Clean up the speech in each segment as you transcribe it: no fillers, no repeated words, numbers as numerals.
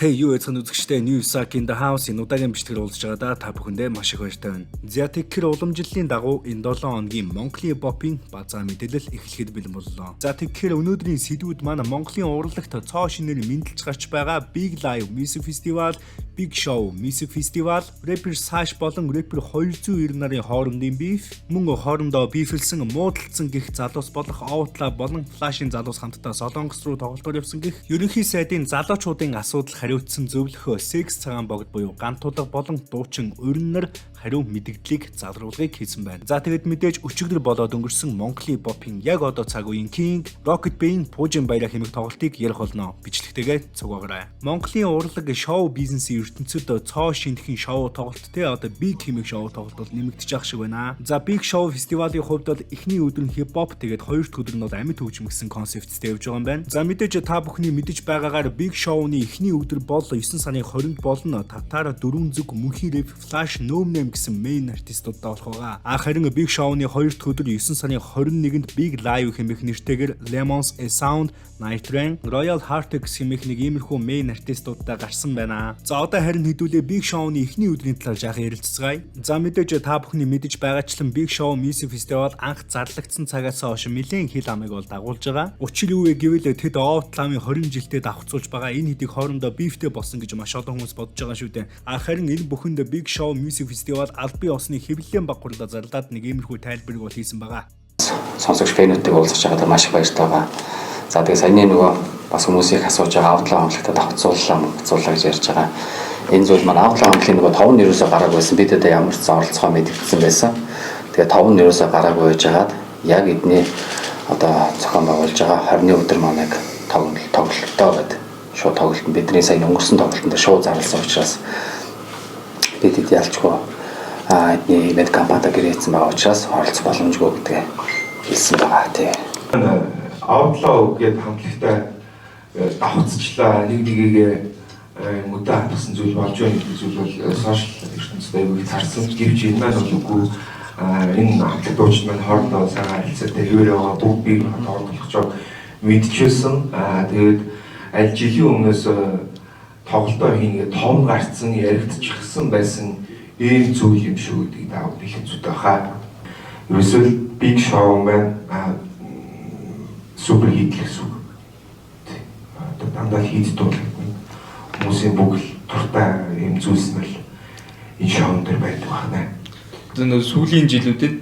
Hey юу эцэг үзэгчтэй New Sack in the House-ийн удаагийн бичлэгээр уулзж байгаадаа та бүхэндээ маш их баяртай байна. Ziatek-эр уламжлалын дагуу энэ 7 хоногийн Монголын попын базаа мэдээлэл эхлэхэд бэлэн боллоо. Ziatek-эр өнөөдрийн сэдвүүд маань Монголын урлагт цоо шинээр мэндэлж гарч байгаа Big Live Music Festival, Big Show Music Festival, rapper Sash болон rapper 290 нарын хоорондын beef, мөн хоорондоо beefэлсэн муудалцсан гих залуус болох Outlaw болон Flash-ийн залуус хамтдаа Солонгос руу тоглолтоор явсан гих ерөнхий сайдын залуучуудын асуудал хариуцсан зөвлөхөө секс цагаан богд буюу гантуудаг болон дуучин өрнөр хариу мэдгдлийг залруулгыг хийсэн байна. За тэгэд мэдээж өчигдөр болоод өнгөрсөн Монголын попын яг одоо цаг үеийн King, Rocket Band, Пужин баяраа хэмээх тоглолтыг ярих болно. Бичлэгтэйгээ цугаарай. Монголын урлаг шоу бизнесийн ертөнцид цоо шинэхэн шоу тоглолт те одоо Big хэмээх шоу тоглолт бол нэмэгдэж ах шиг байна. За Big Show фестивалийн хувьд бол эхний өдөр нь хип-хоп тэгээд хоёр дахь өдөр нь бол амьд хөгжим гэсэн концепттэй явж байгаа юм байна. За мэдээж та бүхний мэдэж байгаагаар Big Show-ны эхний өдөр бол 9 сарын 20-нд болно. Татар дөрвөн зүг мөнхийн рэп Flash Gnome гэсэн main артистуудаа болох байгаа. Харин Big Show-ны 2 дахь өдөр 9 сарын 21-нд Big Live хэмээх нэртэйгээр Lemons, A Sound, Night Rain, Royal Heartex хэмээх нэг иймэрхүү main артистуудаа гарсан байна. За одоо харин хэдүүлээ Big Show-ны эхний өдрийн талаар жаахан ярилцгаая. За мэдээж та бүхний мэдэж байгаачлан Big Show Music Festival анх зарлагдсан цагаас хойш нэлээд хил амыг бол дагуулж байгаа. Учир юу вэ гэвэл тэд Outlaw-ын 20 жилдээ давхцуулж байгаа энэ хэдийг хоорондоо beefтэй болсон гэж маш олон хүмүүс бодож байгаа шүү дээ. Харин энэ бүхэнд Big Show Music Festival албан ёсны хэвлэлийн баг хурлаа зарлаад нэг иймэрхүү тайлбарыг бол хийсэн байгаа. Сонсогч фэнүүдтэй уулзах чагаад маш их баяртай байгаа. За тэгээ саяны нөгөө бас хүмүүсийг асууж байгаа Outlaw хамтлагтад давхцууллаа гэж ярьж байгаа. Энэ зүйл маань Outlaw хамтлагийн нөгөө 5 нэрөөсөө гараагүй байсан. Бид одоо ямар ч зорилцоо мэдэгдсэн байсан. Тэгээ 5 нэрөөсөө гараагүй байж хагаад яг эдний одоо зохион байгуулж байгаа 20-ны өдөр маань яг тоглолттой гэдэг. Шууд тоглолт нь бидний сая өнгөрсөн тоглолтод шууд зарласан учраас бид хэд ялчгүй эдний ивент компанитай гэрээсэн байгаа учраас оролцох боломжгүй гэдэг хэлсэн байгаа тий. Outlaw гэдэг хамтлагтай давхцчлаа нэгийг өдөө хатсан зүйл болж байна гэдэг зүйл бол сошиал ертөнцид аягүй зарсан гэвч энэ маань бол үгүй энэ хамтлаг дуучин маань хоорондоо сайхан харилцаатай хэвээр байгаа бүгд бие тоглох мэдчихсэн. Тэгээд аль жилийн өмнөөс тоглолтоо хийнгээ том гарцсан яригдчихсан байсан ийм зүйл юм шүү гэдгийг даавал их зүйтэй хаа. Ерөөсөө Big Show маань супер хит гэсэн үг. Одоо дандаа хит дуулдаг хүмүүсийн бүгд туртай ийм зүйлс нь л энэ шоун дээр байдаг байна. Энэ сүүлийн жилүүдэд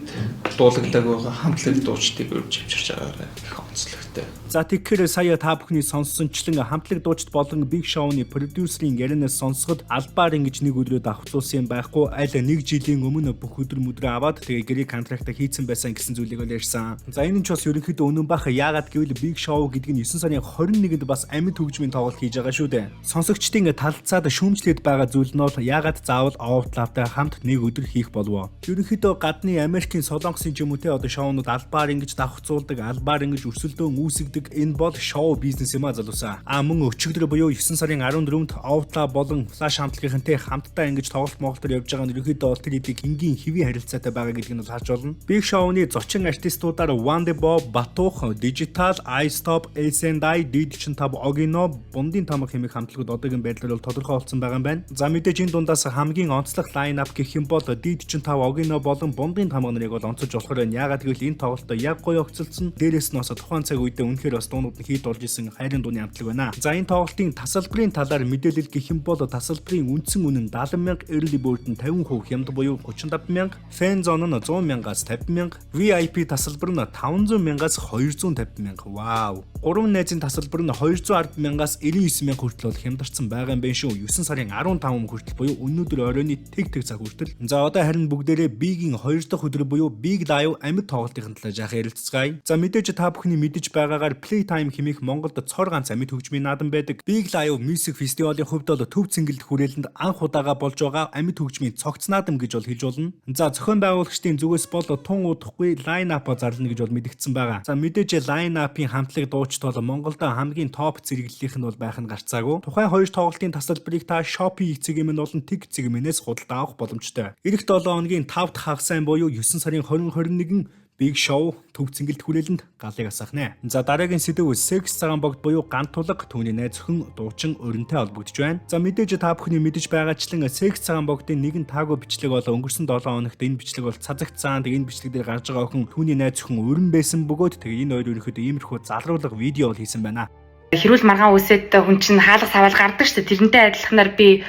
дуулагддаг байгаа хамтлаг дуучдыг өрж авчирч байгаарай их онцлогтой. За тэгэхээр сая та бүхний сонссончлан хамтлаг дуучид болон Big Show-ны продюсерийн ярианаас сонсоход албаар ингэж нэг өдрөө давхцуулсан юм байхгүй аль нэг жилийн өмнө бүх өдөр мөдрөө аваад тэгээ гэрээ контрактаа хийцэн байсан гэсэн зүйлийг л ярьсан. За энэ нь ч бас ерөнхийдөө үнэн бах яагаад гэвэл Big Show гэдэг нь 9 сарын 21-нд бас амьд хөгжмийн тоглолт хийж байгаа шүү дээ. Сонсогчдын талцаад шүүмжлээд байгаа зүйл нь бол яагаад заавал Outlaw-тай хамт нэг өдөр хийх болов. Ерөнхийдөө гадны Америкийн Солонгосын ч юм уу те одоо шоунууд албаар ингэж давхцуулдаг, албаар ингэж өрсөлдөөн үүсгдэг энэ бол шоу бизнес юм а залуусаа. Мөн өчигдөр буюу 9 сарын 14-нд Outlaw болон Flash хамтлагийнхантай хамтдаа ингэж тоглолт моголтор явж байгаа нь ерөнхийдөө бол тэр хэдийг энгийн хэвийн харилцаатай байгаа гэдгийг нь харж болно. Big Show-ны зочин артистуудаар Wandebo, Батух, Digital, iStop, SNI, D45 Ogino, Бундын тамга хэмээх хамтлагууд одоогийн байдлаар бол тодорхой болсон байгаа юм байна. За мэдээж энэ дундаас хамгийн онцлог лайнап гэх юм бол D45 Ogino болон Бундын тамга нарыг бол онцолж болохоор байна. Яагаад гэвэл энэ тоглолтоо яг гоё огцолцсон. Дээрээс нь бас тухайн цаг үедээ үнэхээр бас дуунууд нь хийд болж исэн хайрын дууны хамтлаг байна. За энэ тоглолтын тасалбарын талаар мэдээлэл гэх юм бол тасалбарын үндсэн үнэ нь 70,000, early bird нь 50% хямд буюу 35,000, fan zone нь 100,000-аас 50,000, VIP тасалбар нь 500,000-аас 250,000. Вау. 3 найзын тасалбар нь 210,000-аас 99,000 хүртэл бол хямдарсан байгаа юм байна шүү. 9 сарын 15 хүртэл буюу өнөөдөр оройны тэг цаг хүртэл. За одоо харин бүгдээрээ Big-ийн 2 дахь өдөр буюу Big Live амьд тоглолтын талаар жаахан ярилцгаая. За мэдээж та бүхний мэдэж байгаагаар Playtime хэмээх Монголд цор ганц амьд хөгжмийн наадам байдаг. Big Live Music Festival-ийн хувьд бол төв цэнгэлдэх хүрээлэнд анх удаага болж байгаа амьд хөгжмийн цогц наадам гэж бол хэлж болно. За зохион байгуулагчдын зүгээс бол тун удахгүй лайн-ап зарлана гэж бол мэдэгдсэн байгаа. За мэдээж лайн-апын хамтлаг дуучид бол Монголд хамгийн топ зэрэглэлийнх нь бол байх нь гарцаагүй. Тухайн хоёр тоглолтын тасалбарыг та Shopee эцэг юм болон Tik эцэг юмнээс худалдаа авах боломжтой. Эх 7 хоногийн 5 дахь хагас сайн буюу 9 сарын 20-21 Big Show төв цэнгэлт хүрээлэнд галыг асах нэ. За дараагийн сэдв секс цагаан богд буюу гантулга түүний найз охин дуучин өрөнтэй холбогдож байна. За мэдээж та бүхний мэдэж байгаачлан секс цагаан богдын нэгэн таагүй бичлэг бол өнгөрсөн 7 хоногт энэ бичлэг бол цацагцаан энэ бичлэг дээр гарч байгаа охин түүний найз охин өрөн байсан бөгөөд тэгээ энэ хоёр ерөөхдөө иймэрхүү залруулга видео бол хийсэн байна. Хэрүүл маргаан үсэд хүн чинь хаалга савал гардаг шүү дээ. Тэрнтэй адилханаар би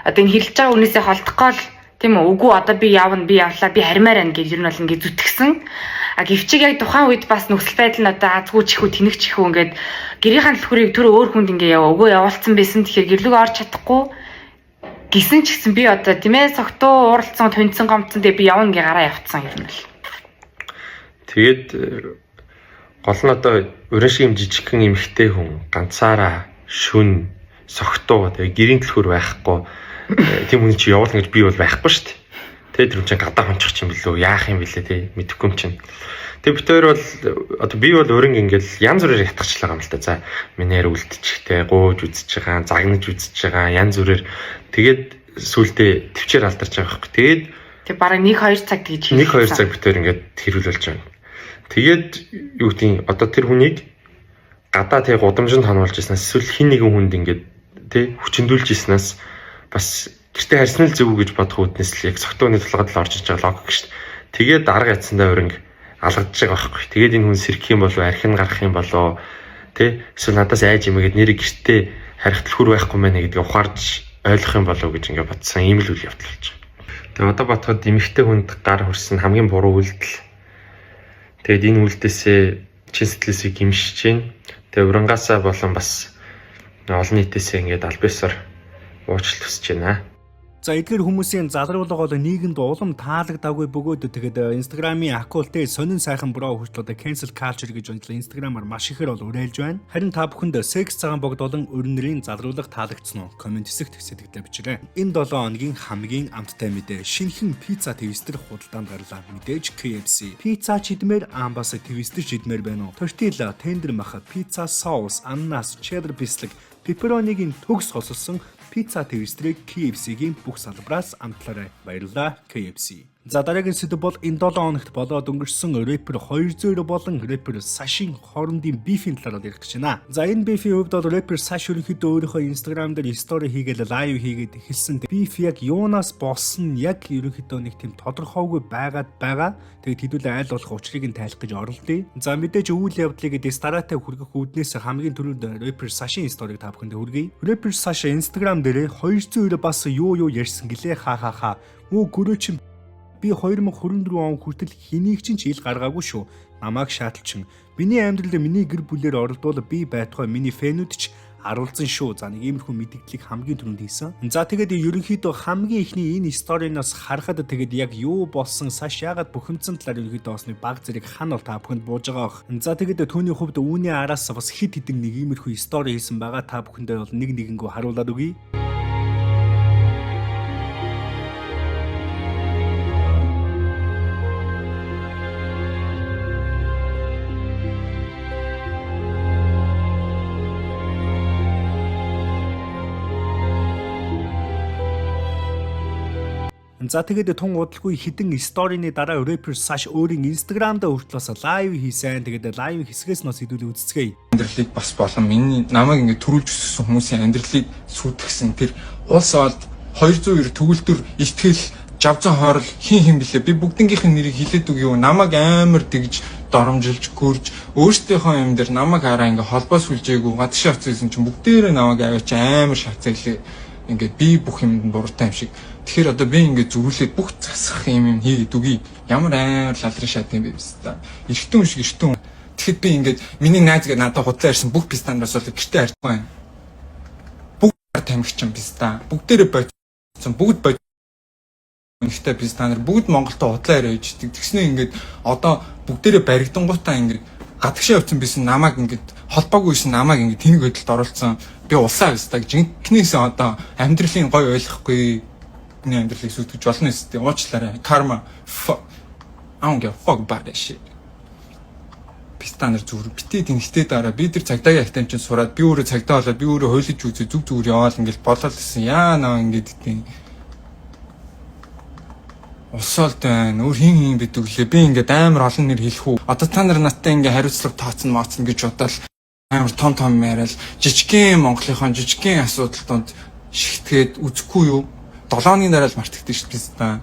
одоо энэ хэлж байгаа үнээсээ холдохгүй л тийм үү, үгүй одоо би явна, би явлаа, би хармаар байна гэж ер нь бол ингээд зүтгэсэн. А гэвчиг яг тухайн үед бас нөхцөл байдал нь одоо азгүй чихүү, тэнэг чихүү ингээд гэрийнхэн төлхөрийг төр өөр хүнд ингээд өгөө явуулсан байсан. Тэгэхээр гэрлүг орж чадахгүй гисэн ч гэсэн би одоо тийм ээ согтуу ууралцсан, тонцсон, гомцсон тэгээ би явна гэ гараа явцсан ер нь бол. Тэгээд гол нь одоо өрөн шиг юм жижигхэн эмхтэй хүн ганцаараа шүн согтуу тэгээ гэрийн төлхөр байхгүй тийм хүн чи явуулна гэж би бол байхгүй шүү дээ. Тэгээд тэр хүн чинь гадаа хончих юм билүү, яах юм бэлээ тий мэдэхгүй юм чинь. Тэгээд бид хоёр бол одоо би бол өрөн ингээл янз бүрээр ятгачлаа юм л та. За минээр үлдчихтэй, гууж үзэж байгаа, загнаж үзэж байгаа, янз бүрээр тэгээд сүултээ төвчээр алдарч байгаа байхгүй. Тэгээд тэг бараг 1-2 цаг тэгж хийх. 1-2 цаг бид хоёр ингээд хэрүүлүүлж байгаа. Тэгээд юу гэдгийг одоо тэр хүнийг гадаа тэг гудамжинд хонуулж ирснээс эсвэл хин нэгэн хүнд ингээд тий хүчндүүлж ирснээс бас гэртээ харьцнал зөв гэж бодох үүднээс л яг согтууны толгойд л орж иж байгаа логик шүү дээ. Тэгээд дарга ятсандаа өрнг алгадж байгаа байхгүй. Тэгээд энэ хүн сэрхэх юм болов, архин гарах юм болов тий эсвэл надаас айж юмгээд нэрийг гэртээ харих төлхөр байхгүй мэнэ гэдгийг ухаарж ойлгох юм болов гэж ингээд бодсон ийм л үйл явдал болж байгаа. Тэгээд одоо бодоход эмэгтэй хүнд гар хүрсэн хамгийн буруу үйлдэл. Тэгээд энэ үйлдэлсээ чин сэтгэлээсээ гимшиж чинь. Тэгээд урангаасаа болон бас олон нийтээсээ ингээд албасаар уучлалт хүсэж байна. За эдгээр хүмүүсийн залруулга бол нийгэмд улам таалагдаагүй бөгөөд тэгээд Instagram-ийн аккаунтыг сонин сайхан буруу хүртэл одоо cancel culture гэж онцлог Instagram-аар маш ихээр бол уриалж байна. Харин та бүхэнд секс цагаан богд болон өрнөрийн залруулга таалагдсан уу? Комент хэсэгт сэтгэлдээ бичээрэй. Энэ 7 хоногийн хамгийн амттай мэдээ шинэхэн пицца твистер худалдаанд гарлаа. Мэдээж KFC. Пицца чидмээр амбас твистер чидмээр байна уу? Тортилла, тендер маха, пицца соус, ананас, чеддер бислэг, пепперонигийн төгс хосолсон пицца твистерийг KFC-гийн бүх салбараас амтлаарай. Баярлалаа KFC. За дараагийн сэдв бол энэ 7 хоногт болоод өнгөрсөн рэпер 200 болон рэпер Сашийн хоорондын бифийн талаар ярих гэж байна. За энэ бифийн хувьд бол рэпер Саш ерөнхийдөө өөрийнхөө Instagram дээр стори хийгээл лайв хийгээд эхэлсэн. Биф яг юунаас болсон яг ерөнхийдөө нэг тийм тодорхойгүй байгаа. Тэгээд хэдүүлээ айл болох учрыг нь тайлах гэж оролдъё. За мэдээж үйл явдлыг дистаратай хүргэх үүднээс хамгийн түрүүнд рэпер Сашийн сториг та бүхэнд хүргэе. Рэпер Саш Instagram дээр 200 бас юу ярьсан гэлээ ха. Гөрөөч би 2024 он хүртэл хэнийг ч ил гаргаагүй шүү. Намайг шааталчин. Миний амьдралд миний гэр бүлээр оролдвол би байтугай миний фэнүүд ч харуулсан шүү. За нэг иймэрхүү мэдээллийг хамгийн түрүүнд хийсэн. За тэгээд ерөнхийдөө хамгийн ихний энэ сториноос харахад тэгээд яг юу болсон Саш яагаад бухимдсан талаар ерөнхийдөө бас нэг баг зэрэг хан бол та бүхэнд бууж байгаа бох. За тэгээд түүний хувьд үүний араас бас хит хитэн нэг иймэрхүү стори хийсэн байгаа. Та бүхэндээ бол нэг нэгэнгөө харуулад өгье. За тэгээд тун удалгүй хідэн сторины дараа рэпер Саш өөрийн Instagram дээр хүртэл бас лайв хийсэн. Тэгээд лайв хэсгээс нь хэдүүл үзцгээе. Амьдралыг бас болон миний намайг ингээд төрүүлж өссөн хүмүүсийн амьдралыг сүйтгэсэн тэр улс олд 290 төгөлдөр ихтгэл жавзан хоорол хин блэ би бүгднгийнхээ нэрийг хэлээд үг юу намайг амар тэгж доромжилж гөрж өөрсдийнхөө юм дээр намайг хараа ингээд холбоо сүлжээгүй гадагш авчихсан чинь бүгдээрээ намайг аваач амар шатцаглаа ингээд би бүх юмд буруутай юм шиг. Тэгэхээр одоо би ингээд зүрүүлээд бүх засах юм хийгээд үгүй. Ямар амар лалрын шат юм бэ хэвээр. Эргэтэн шиг эргэтэн. Тэгэхэд би ингээд миний найз гээд надад худлаа ирсэн бүх пистанаас бол гэртээ харьцсан байна. Бүгд тамхичин писта. Бүгдээрээ бодсон. Бүгд бод. Ихтэй пистанаар бүгд Монголтой худлаа яриа ичдэг. Тэгснэ ингээд одоо бүгдээрээ баригдангуудаа ингээд гадагшаа явсан бисэн намайг ингээд холбоогүйсэн намайг ингээд тэнэг хөдөлт оруулсан. Би улсаа писта гэж жинкнээсээ одоо амьдралын гой ойлгохгүй амьдралыг сүйтгэж болно эсвэл уучлаарай. Karma. I don't give a fuck about that shit. Пистанер зүгээр битээ тэнхтэй дараа би тэр цагдаагийн актем чинь сураад би өөрөө цагдаа болоод би өөрөө хойлож үзээ зүг зүгээр яваал ингээл болол гэсэн. Яа наа ингээд тийм. Улсуулт байна. Өөр хин гэдэг лээ. Би ингээд амар олон нэр хэлэх үү. Одоо та нар надтай ингээд хариуцлага тооцсон маацсан гэж бодоод амар том яриад жижигхэн Монголынхон жижигхэн асуудалтууд шигтгээд үзэхгүй юу? 7 оны дараа л мартагддаг шүү дээ.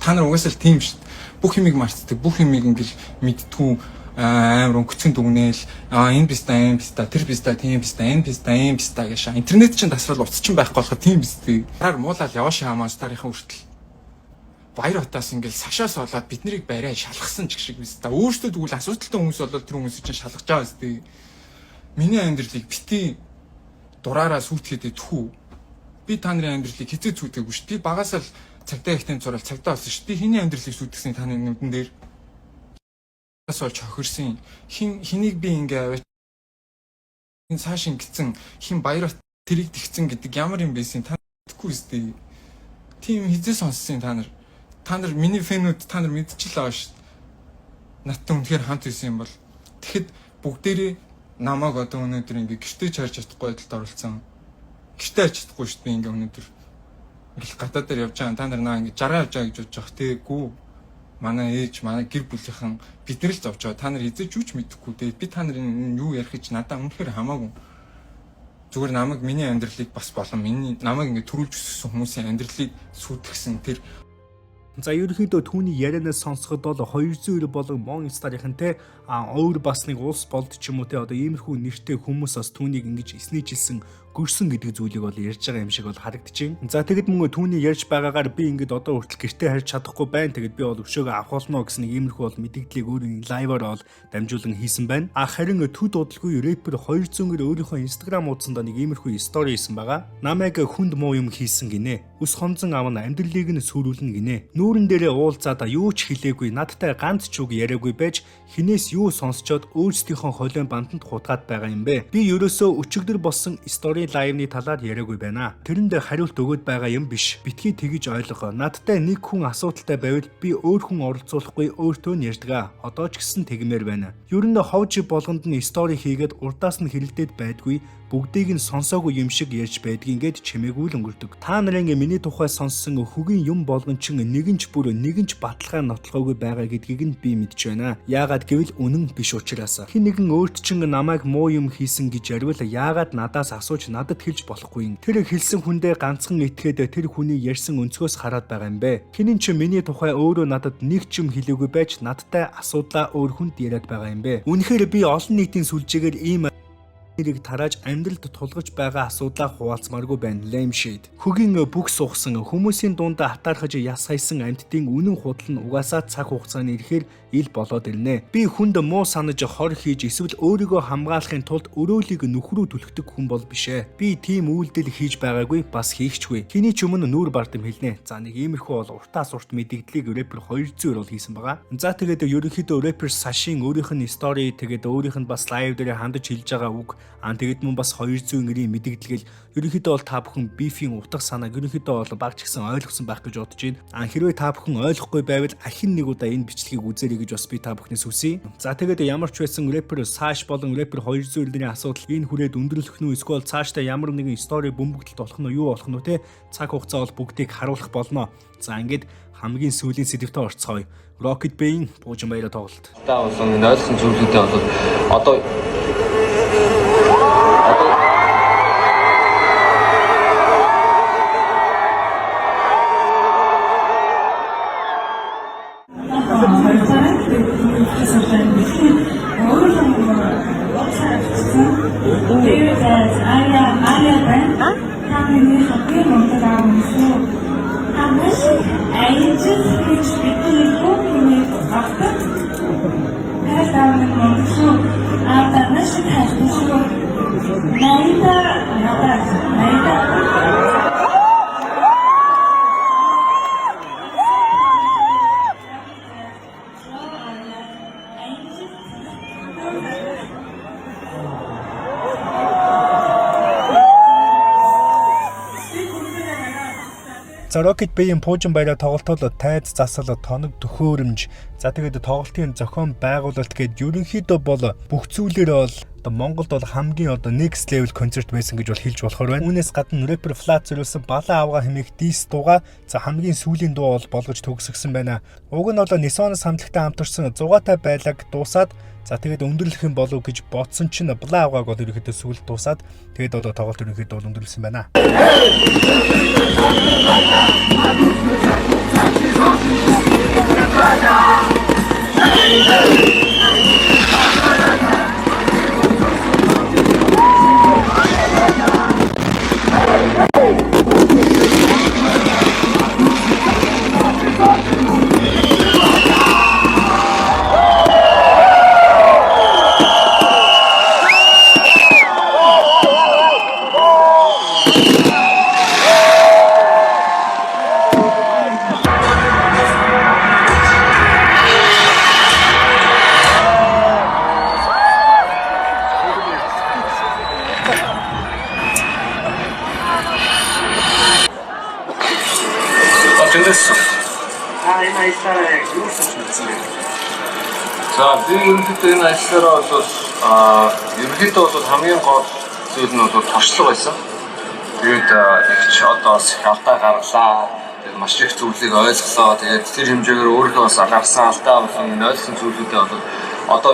Та нар угаасаа л тийм шүү дээ. Бүх юмыг мартдаг. Бүх юмыг ингээд мэдтгүү амар өнгөцгөн дүгнээл энэ биста тэр биста тийм биста энэ биста ийм биста гэж интернет чинь тасрал утас чинь байхгүй болохоор тийм бистэй. Тараар муулаад яваш хаамаас тарихын хүртэл баяр хотоос ингээл сашаас болоод бид нарыг барай шалгасан ч гэх шиг биста. Өөртөө тэгвэл асуудалтай хүмүүс болоод тэр хүмүүсийг чинь шалгаж байгаа биз. Миний амьдралыг бити дураараа сүйтгэхэд тхүү. Би та нарын амьдралыг хизээ сүйтгээггүй шүү. Би багасаа л цагдаа их тэм зурал цагдаа болсон шүү. Би хэний амьдралыг сүйтгэсэн таны нүдэн дээр болж хохирсон хэнийг би ингээ энэ цааш ингэсэн хин баяр тэрийг тэгсэн гэдэг ямар юм байсан та мэдхгүй үстэй. Тийм хизээ сонссон та нар миний фэнүүд та нар мэдчихлээ байгаа шүү. Надтай үнэхээр хамт ирсэн юм бол тэгэхэд бүгдээрээ намайг одоо өнөөдөр ингээ гэртээ чарж чадахгүй байдалд оруулсан. Гэртээ харж чадахгүй шүү дээ ингээ өнөөдөр ингээл гадаа дээр явж байгаа та нар наа ингээ жаргаж явж байгаа гэж бодож байгаа тэгээгүү. Манай ээж, манай гэр бүлийнхэн бид нар л зовж байгаа. Та нар эзэж юуч мэдэхгүй дээ. Би та нарын юу ярих гэж надад үнэхээр хамаагүй. Зүгээр намайг миний амьдралыг бас болон намайг ингэ төрүүлж өссөн хүмүүсийн амьдралыг сүйтгэсэн тэр. За ерөнхийдөө түүний ярианаас сонсоход бол 290 болон Мон Старынхан те өөр бас нэг улс болд ч юм уу те одоо иймэрхүү нэртэй хүмүүс бас түүнийг ингэж эснийжилсэн гөрсөн гэдэг зүйлийг бол ярьж байгаа юм шиг бол харагдчихээн. За тэгэд мөн түүний ярьж байгаагаар би ингээд одоо хүртэл гэртээ харж чадахгүй байна. Тэгэд би бол өшөөгөө авах болно гэсэн нэг иймэрхүү бол мэдээллийг өөрийн лайваар бол дамжуулан хийсэн байна. Харин төд удалгүй рэпер 200-ээр өөрийнхөө Instagram хуудсанд нэг иймэрхүү стори хийсэн байгаа. Намайг хүнд муу юм хийсэн гинэ. Ус хонзон авна амьдралыг нь сүрүүлнэ гинэ. Нүүрэн дээрээ уулзаад юу ч хэлээгүй, надтай ганц ч үг яриаггүй байж хинээс юу сонсчоод өөрсдийнхөө холион банданд хутгаад байгаа юм бэ. Би ерөөсөө өчигдөр болсон стори лайвны талаар яриаггүй байна. Тэрэнд хариулт өгöd байгаа юм биш. Битгий тэгж ойлгоо. Надтай нэг хүн асуудалтай байвал би өөр хүн оролцуулахгүй өөртөө нь ярьдаг. Одоо ч гэсэн тэгмээр байна. Ер нь ховж болгонд нь стори хийгээд урдаас нь хэрэлдээд байдгүй. Бүгдийг нь сонсоогүй юм шиг ярьж байдгийг ингээд чимээгүй л өнгөрдөг. Та нарын миний тухай сонссон хөгийн юм болгон чин нэгэн ч баталгаа нотлохоогүй байгаа гэдгийг нь би мэдж байна. Яагаад гэвэл үнэн биш учраас. Хин нэгэн өөрт чин намайг муу юм хийсэн гэж ярил яагаад надаас асууж надад хэлж болохгүй. Тэр хэлсэн хүндээ ганцхан итгээд тэр хүний ярьсан өнцгөөс хараад байгаа юм бэ. Хинэн ч миний тухай өөрөө надад нэг ч юм хэлээгүй байж надтай асуудлаа өөр хүнд яриад байгаа юм бэ. Үнэхээр би олон нийтийн сүлжээгээр ийм нэрийг тарааж амьдралд тулгаж байгаа асуудлаа хуваалцмааргүй байна. Lame shit. Хөгийн бүх сухсан хүмүүсийн дунд хатаархаж яс хайсан амьтдын үнэн худал нь угаасаа цаг хугацааны ирэхээр ил болоод ирнэ. Би хүнд муу санаж хор хийж эсвэл өөрийгөө хамгаалахын тулд өрөөлийг нөхрөө түлхдэг хүн бол бишээ. Би тийм үйлдэл хийж байгаагүй бас хийхчгүй. Хиний ч өмнө нүүр бардам хэлнэ. За нэг иймэрхүү бол уртаас урт мэдээллийг рэпер 200 бол хийсэн байгаа. За тэгээд ерөнхийдөө рэпер Сашин өөрийнх нь стори тэгээд өөрийнх нь бас лайв дээр хандаж хэлж байгаа үг тэгээд мөн бас 200 нэрийн мэдээлэл ерөнхийдөө бол та бүхэн бифийн утга санааг ерөнхийдөө бол багч гисэн ойлгосон байх гэж бодож байна. Хэрвээ та бүхэн ойлгохгүй байвал ахин нэг удаа энэ бичлэгийг үзээрэй гэж бас би та бүхнээс хүсье. За тэгээд ямар ч байсан рэпер Саш болон рэпер 200-ийн асуудал энэ хүрээд өндөрлөх нь эсвэл цаашдаа ямар нэгэн стори бөмбөгдөлт болох нь юу болох нь те цаг хугацаа бол бүгдийг харуулах болно. За ингээд хамгийн сүүлийн сэдвтэ орцгоё. Rocket Bay буужин баяраа тоглолт. Та болон ойлгосон зүйлүүдээ бол одоо За Rocket Bay-ийн Пуужин баяраа тоглолтод тайз засал тоног төхөөрөмж за тэгээд тоглолтын зохион байгуулалт гээд ерөнхийдөө бол бүх зүйлээр бол одоо Монголд бол хамгийн одоо next level концерт байсан гэж бол хэлж болохоор байна. Үүнээс гадна рэпер Flat зориулсан Балаа авгаа хэмээх дис дууга за хамгийн сүүлийн дуу бол болгож төгсгсөн байна. Уг нь бол Nissan-аас хамтлагтай хамтарсан 100-тай байлаг дуусаад за тэгээд өндөрлөх юм болов гэж бодсон чинь Балаа авгааг бол ерөнхийдөө сүүлд дуусаад тэгээд одоо тоглолт ерөнхийдөө бол өндөрлсөн байна. За би ерөнхийдөө энэ ажлаараа бол ерөнхийдөө бол хамгийн гол зүйл нь бол туршлага байсан. Тэгээд их ч одоо бас алдаа гаргалаа. Тэгээд маш их зүйлийг ойлголоо. Тэгээд тэр хэмжээгээр өөрийнхөө бас гаргасан алдаа болон ойлгосон зүйлүүдээ одоо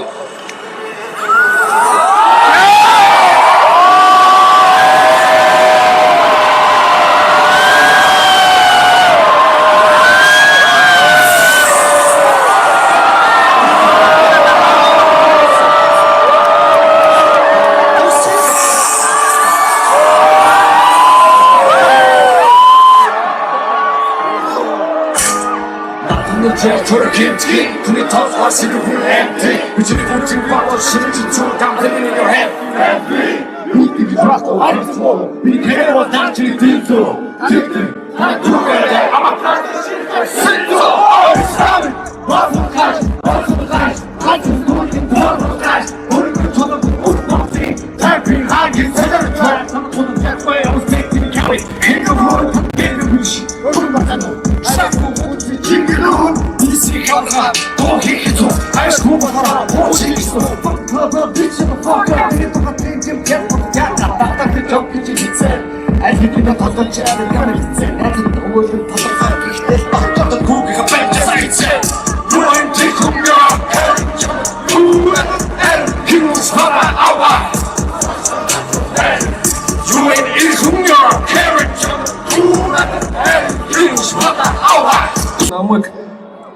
намайг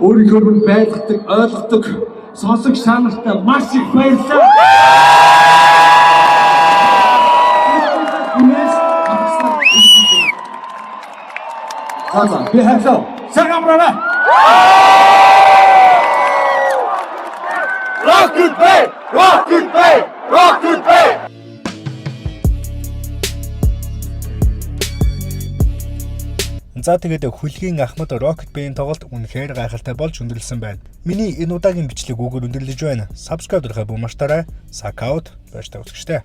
өөрийнхөө нь байлгадаг, ойлгодог сонсогч та нартай маш их баярлалаа. Би хайрлаа. Сагамраа. Rocket Bay! Rocket Bay! Rocket Bay! За тэгээд хүлгийн Ахмад Rocket Bay-ийн тоглолт үнэхээр гайхалтай болж өндөрлсөн байна. Миний энэ удаагийн бичлэг үгээр өндөрлөж байна. Subscribe-ыг бумартаарай. Сакаут баяртай үзэгчтэй.